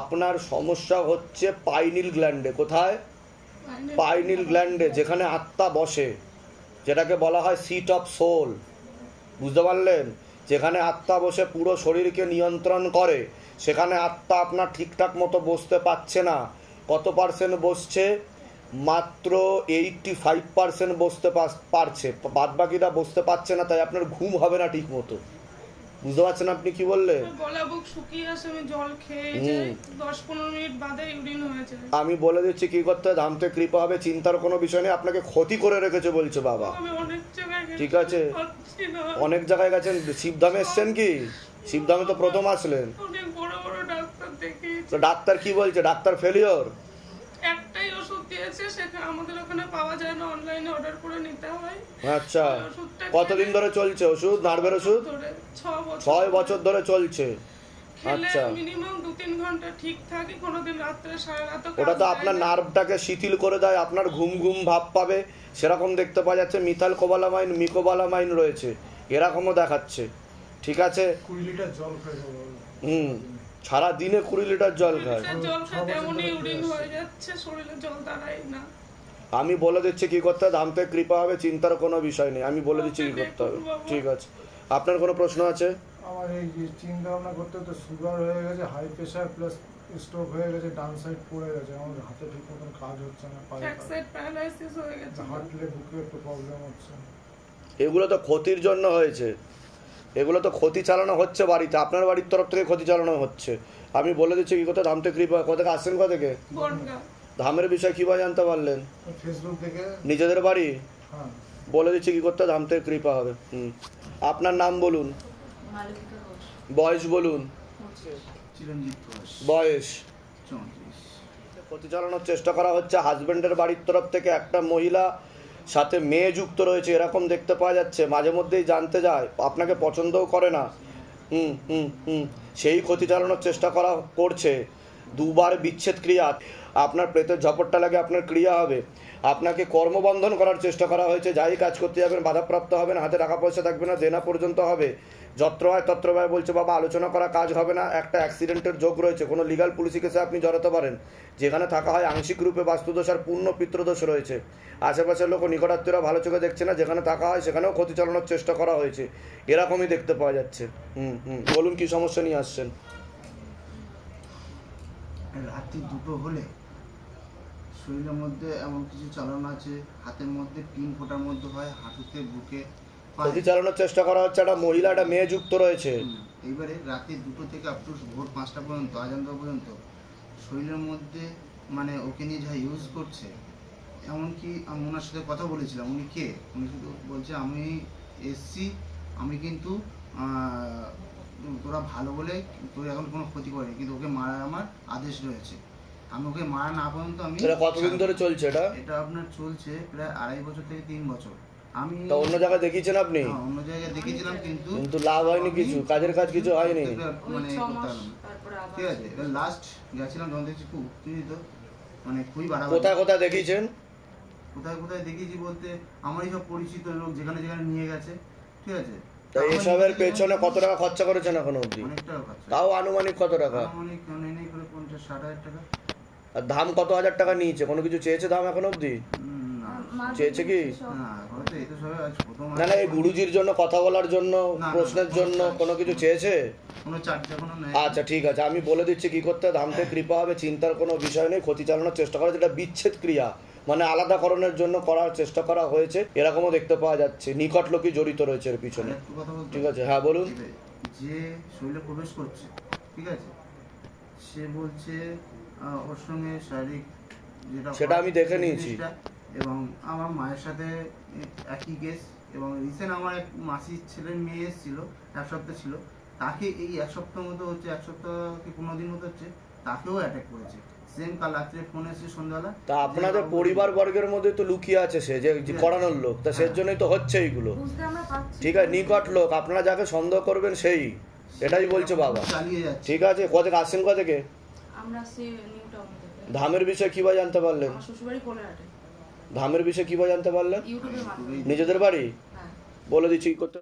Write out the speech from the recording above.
আপনার সমস্যা হচ্ছে পাইনিল গ্ল্যান্ডে। কোথায়? পাইনিল গ্ল্যান্ডে, যেখানে আত্মা বসে, যেটাকে বলা হয় সিট অফ সোল। বুঝতে পারলেন? যেখানে আত্মা বসে পুরো শরীরকে নিয়ন্ত্রণ করে, সেখানে আত্মা আপনার ঠিকঠাক মতো বসতে পারছে না। কত পার্সেন্ট বসছে? মাত্র 85% বসতে পারছে, বাদবাকিটা বসতে পারছে না। তাই আপনার ঘুম হবে না ঠিক মতো। বুঝতে পারছেন আপনি কি বললেন? গলা বুক শুকিয়ে আসে, আমি জল খেয়ে যাই, 10-15 মিনিট বাদে ইউরিন হয়ে যায়। আমি বলে দিচ্ছি কি করতে হয়, ধামতে কৃপা হবে, চিন্তার কোনো বিষয় নেই। আপনাকে ক্ষতি করে রেখেছে বলছে বাবা। আমি অনেক জায়গায় গেছি, ঠিক আছে, পাচ্ছি না। অনেক জায়গায় গেছেন। শিবধামে এসছেন কি? শিবধামে তো প্রথম আসলেন। অনেক বড় বড় ডাক্তার দেখিয়েছি। তো ডাক্তার কি বলছে? Doctor failure. একটাই ওষুধ দিয়েছে, সেখানে আমাদের ওখানে পাওয়া যায় না, অনলাইনে অর্ডার করে নিতে হয়। আচ্ছা, ওই ওষুধটা কতদিন ধরে চলছে ওষুধ? নার্ভের ওষুধ ধরে 6 বছর 6 বছর ধরে চলছে। খেলে আচ্ছা, মিনিমাম 2-3 ঘন্টা ঠিক থাকে, কোনোদিন রাত্রে সারা রাত ওটা তো আপনার নার্ভটাকে শিথিল করে দেয়, আপনার ঘুম ঘুম ভাব পাবে, সেরকম দেখতে পাওয়া যাচ্ছে। মিথাইল কোবালামাইন, মিকোবালামাইন রয়েছে, এরকমও দেখাচ্ছে। ঠিক আছে, 20 লিটার জল খাই সারা দিনে 20 লিটার জল খায়। জল খেতে এমনই ইউরিন হয়ে যাচ্ছে, শরীরে জল দাঁড়ায় না। আমি বলে দিচ্ছি কি করতে হবে, ধামতে কৃপা হবে, চিন্তার কোনো বিষয় নেই। আমি বলে দিচ্ছি কি করতে হবে। ঠিক আছে, আপনার কোনো প্রশ্ন আছে? আমার এই যে চিন্তা ভাবনা করতে তো সুগার হয়ে গেছে, হাই প্রেশার প্লাস স্ট্রোক হয়ে গেছে, ডান সাইড পড়ে গেছে, আমার হাতে ঠিক মতন কাজ হচ্ছে না, পায়ে এক সাইড প্যারালাইসিস হয়ে গেছে। হাঁটলে বুকে একটু প্রবলেম হচ্ছে। এগুলো তো ক্ষতির জন্য হয়েছে, এগুলো তো ক্ষতি চালানো হচ্ছে বাড়িতে, আপনার বাড়ির তরফ থেকে ক্ষতি চালানো হচ্ছে। আমি বলে দিচ্ছি কি করতে, ধামতে কৃপা। কোথেকে আসছেন? কোথেকে? বনগা। ধামের বিষয় কিভাবে জানতে পারলেন? ফেসবুক থেকে। নিজেদের বাড়ি? হ্যাঁ। বলে দিচ্ছি কি করতে, ধামতে কৃপা হবে। আপনার নাম বলুন, বয়স বলুন। বয়স? ক্ষতি চালানোর চেষ্টা করা হচ্ছে। হাজবেন্ডের বাড়ির তরফ থেকে একটা মহিলা সাথে মেয়ে যুক্ত রয়েছে, এরকম দেখতে পাওয়া যাচ্ছে। মাঝে মধ্যেই জানতে যায়, আপনাকে পছন্দও করে না। সেই ক্ষতি চালানোর চেষ্টা করছে। 2 বার বিচ্ছেদ ক্রিয়া, আপনার প্রেতের ঝপটটা লাগে, আপনার ক্রিয়া হবে। আপনাকে কর্মবন্ধন করার চেষ্টা করা হয়েছে, যাই কাজ করতে যাবেন বাধাপ্রাপ্ত হবেন, হাতে টাকা পয়সা থাকবে না, দেনা পর্যন্ত হবে। যত্র হয় তত্র হয় বলছে বাবা, আলোচনা করা কাজ হবে না। একটা অ্যাক্সিডেন্টের যোগ রয়েছে, কোনো লিগাল পুলিশি কেসে আপনি জড়াতে পারেন। যেখানে থাকা হয় আংশিক রূপে বাস্তুদোষ আর পূর্ণ পিতৃদোষ রয়েছে। আশেপাশের লোক নিকটাত্মীয়রা ভালো চোখে দেখছে না, যেখানে থাকা হয় সেখানেও ক্ষতি চালানোর চেষ্টা করা হয়েছে, এরকমই দেখতে পাওয়া যাচ্ছে। বলুন কি সমস্যা নিয়ে আসছেন? রাত্রি 2টো হলে শরীরের মধ্যে এমন কিছু চালানো আছে, হাতের মধ্যে পিন ফোটার মধ্যে হয়, হাঁটুতে, বুকে, ক্ষতি চালানোর চেষ্টা করা হচ্ছে। একটা মহিলা একটা মেয়ে যুক্ত রয়েছে। এইবারে রাত্রি 2টো থেকে আপ টু ভোর 5টা পর্যন্ত, আজান দেওয়া পর্যন্ত শরীরের মধ্যে মানে ওকে নিয়ে যা ইউজ করছে। এমনকি আমি ওনার সাথে কথা বলেছিলাম, উনি কে, উনি শুধু বলছে আমি এসছি, আমি কিন্তু তোরা ভালো বলে তোর এখন কোনো ক্ষতি করেনি, কিন্তু ওকে মারার আমার আদেশ রয়েছে। আমি ওকে মারা না পর্যন্ত আমি। কতদিন ধরে চলছে এটা? এটা আপনার চলছে প্রায় 2.5 বছর থেকে 3 বছর। আমি অন্য জায়গায় দেখিয়েছেন আপনি? অন্য জায়গায় দেখেছিলাম, কিন্তু লাভ হয়নি, কিছু কাজের কাজ কিছু হয়নি। মানে ঠিক আছে, এবার লাস্ট গেছিলাম যখন দেখছি খুব উত্তেজিত, মানে খুবই বাড়াবাড়ি। কোথায় কোথায় দেখিয়েছেন? কোথায় কোথায় দেখিয়েছি বলতে আমারই সব পরিচিত লোক যেখানে যেখানে নিয়ে গেছে। ঠিক আছে, এসবের পেছনে কত টাকা খরচা করেছেন এখন অবধি? অনেক টাকা খরচা। তাও আনুমানিক কত টাকা? আনুমানিক নেই করে 50-60 হাজার টাকা। আর ধাম কত হাজার টাকা নিয়েছে? কোনো কিছু চেয়েছে ধাম এখন অবধি? চেয়েছে কি? না না, এই গুরুজির জন্য কথা বলার জন্য, প্রশ্নের জন্য কোনো কিছু চেয়েছে? আচ্ছা ঠিক আছে, আমি বলে দিচ্ছি কি করতে। ধামতে কৃপা হবে, চিন্তার কোনো বিষয় নেই। ক্ষতি চালানোর চেষ্টা করা, যেটা বিচ্ছেদ ক্রিয়া, মানে আলাদাকরণের জন্য করার চেষ্টা করা হয়েছে, এরকমও দেখতে পাওয়া যাচ্ছে। নিকট লোকই জড়িত রয়েছে এর পিছনে। ঠিক আছে, হ্যাঁ বলুন। যে শরীরে প্রবেশ করছে, ঠিক আছে, সে বলছে ওর সঙ্গে শারীরিক যেটা, সেটা আমি দেখে নিয়েছি। এবং আমার মায়ের সাথে একই কেস। এবং রিসেন্ট আমার এক মাসির ছেলের মেয়ে এসেছিল, 1 সপ্তাহ ছিল, তাকে এই 1 সপ্তাহ মতো হচ্ছে, 1 সপ্তাহ কি 15 দিন মতো হচ্ছে, তাকেও অ্যাটাক করেছে। সেম কাল রাত্রে ফোন এসেছে সন্ধ্যাবেলা। তা আপনাদের পরিবার বর্গের মধ্যে তো লুকিয়ে আছে সে, যে করানোর লোক, তা সের জন্যই তো হচ্ছে এইগুলো। ঠিক আছে, নিকট লোক, আপনারা যাকে সন্দেহ করবেন সেই, এটাই বলছে বাবা। ঠিক আছে, কোথেকে আসছেন? কোথেকে? ধামের বিষয়ে কিভাবে জানতে পারলেন? ধামের বিষয়ে কিভাবে জানতে পারলেন? নিজেদের বাড়ি? বলে দিচ্ছি কি করতে।